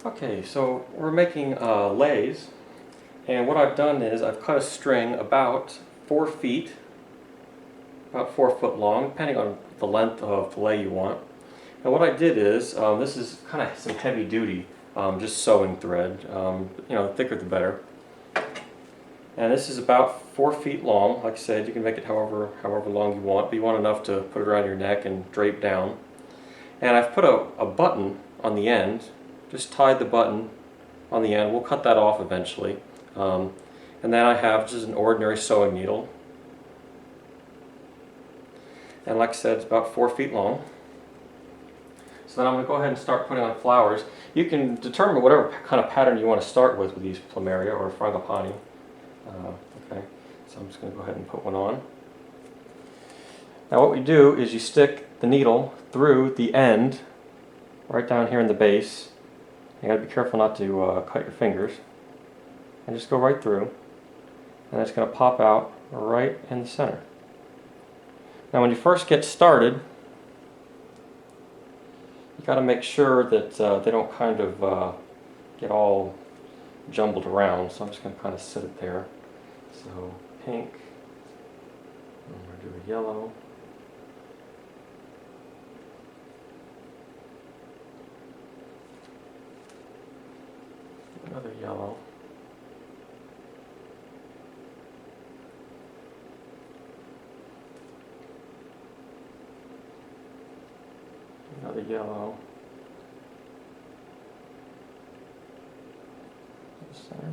Okay, so we're making leis, and what I've done is I've cut a string about 4 feet, about 4 foot long, depending on the length of the lei you want. And what I did is, this is kind of some heavy duty, just sewing thread, thicker the better. And this is about 4 feet long. Like I said, you can make it however long you want, but you want enough to put it around your neck and drape down. And I've put a button on the end, just tied the button on the end. We'll cut that off eventually. And then I have just an ordinary sewing needle. And like I said, it's about 4 feet long. So then I'm going to go ahead and start putting on flowers. You can determine whatever kind of pattern you want to start with these Plumeria or Frangipani. Okay, so I'm just going to go ahead and put one on. Now what we do is you stick the needle through the end, right down here in the base. You got to be careful not to cut your fingers. And just go right through. And it's going to pop out right in the center. Now when you first get started, you got to make sure that they don't kind of get all jumbled around. So I'm just going to kind of sit it there. So pink, I'm going to do a yellow. Another yellow. Another yellow. Center.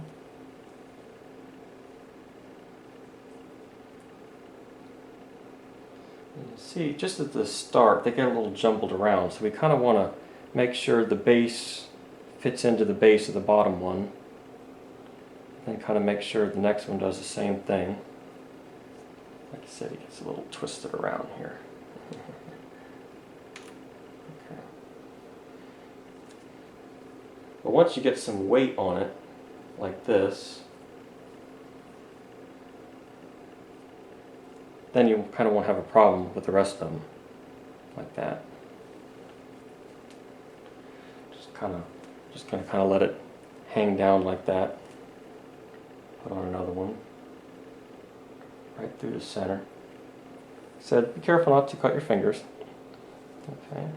You see, just at the start, they get a little jumbled around, so we kind of want to make sure the base fits into the base of the bottom one, and kind of make sure the next one does the same thing. Like I said, it gets a little twisted around here. Okay. But once you get some weight on it, like this, then you kind of won't have a problem with the rest of them, like that. Just gonna kind of let it hang down like that. Put on another one, right through the center. Said, be careful not to cut your fingers. Okay.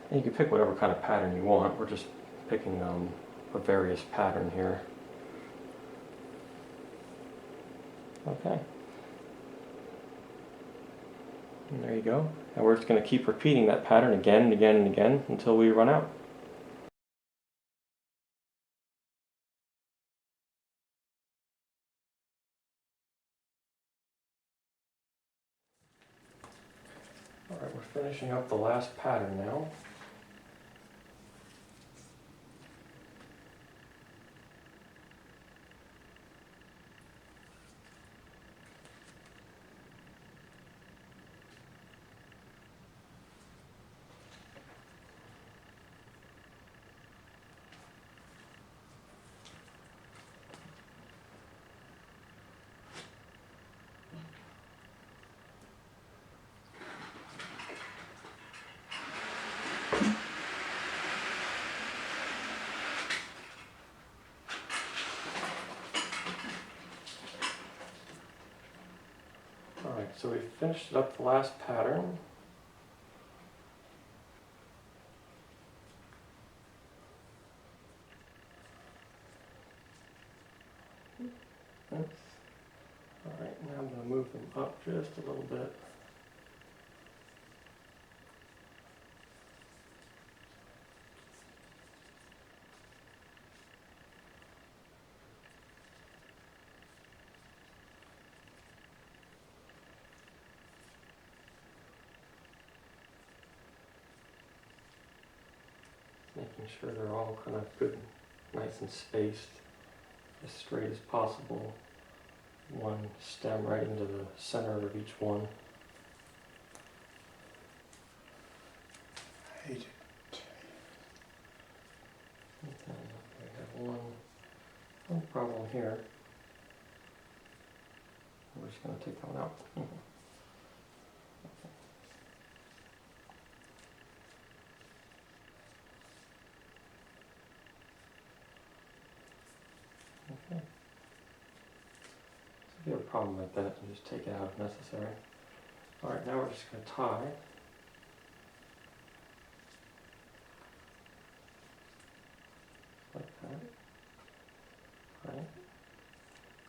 And you can pick whatever kind of pattern you want. We're just picking a various pattern here. Okay. And there you go. And we're just going to keep repeating that pattern again and again and again until we run out. Alright, we're finishing up the last pattern now. Alright, so we finished up the last pattern. Alright, now I'm going to move them up just a little bit. Making sure they're all kind of good, nice and spaced, as straight as possible. One stem right into the center of each one. I hate it. Okay, we have one problem here. we're just going to take that one out. Okay. So if you have a problem like that, you just take it out if necessary. Alright, now we're just going to tie. Like that. Right.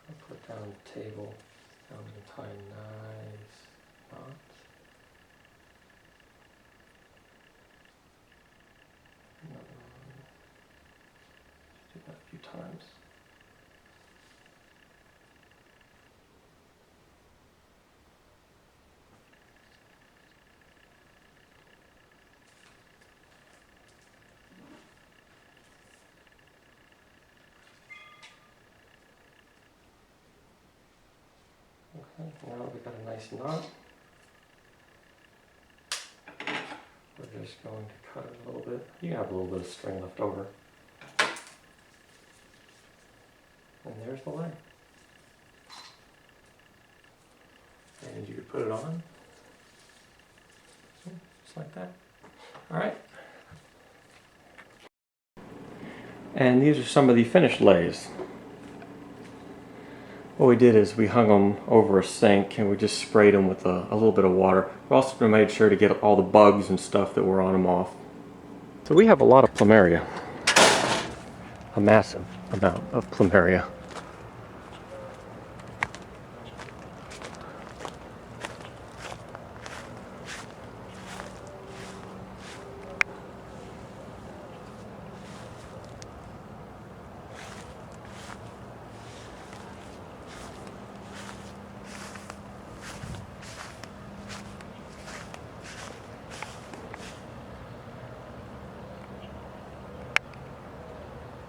I'll put it down on the table. Now we can tie a nice knot. Another one. Just do that a few times. Okay, now we got a nice knot. We're just going to cut it a little bit. You can have a little bit of string left over. And there's the leg. And you can put it on. Just like that. Alright. And these are some of the finished leis. What we did is we hung them over a sink and we just sprayed them with a little bit of water. We also made sure to get all the bugs and stuff that were on them off. So we have a lot of Plumeria. A massive amount of Plumeria.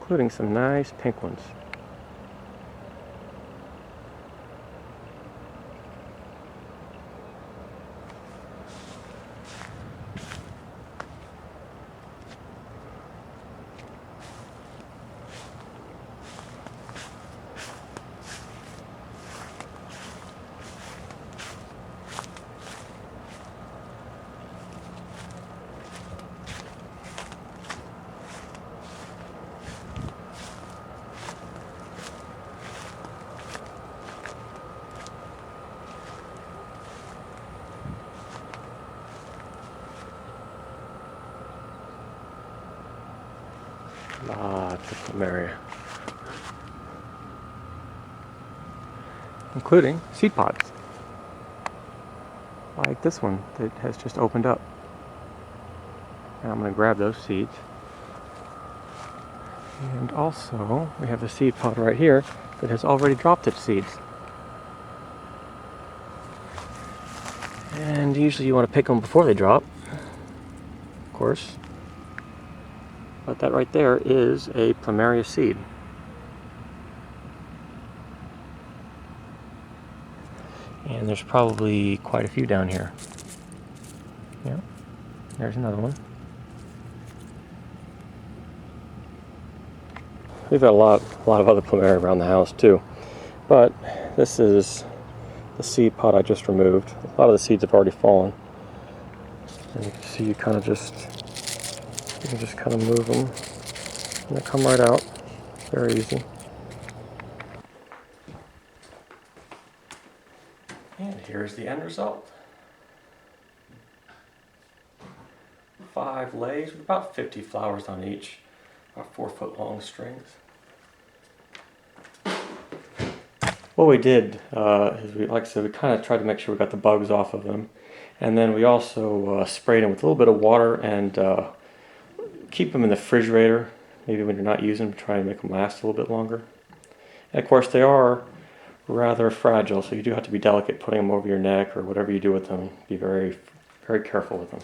Including some nice pink ones. Lots of Plumeria. Including seed pods. Like this one that has just opened up. And I'm going to grab those seeds. And also, we have the seed pod right here that has already dropped its seeds. And usually you want to pick them before they drop, of course. But that right there is a Plumeria seed. And there's probably quite a few down here. Yeah, there's another one. We've got a lot of other Plumeria around the house too. But this is the seed pod I just removed. A lot of the seeds have already fallen. And you can see you can just kind of move them and they come right out. Very easy. And here's the end result. 5 leis with about 50 flowers on each. About 4-foot long strings. What we did is, like I said, we kind of tried to make sure we got the bugs off of them. And then we also sprayed them with a little bit of water and keep them in the refrigerator, maybe when you're not using them, try and make them last a little bit longer. And of course they are rather fragile, so you do have to be delicate putting them over your neck or whatever you do with them. Be very, very careful with them.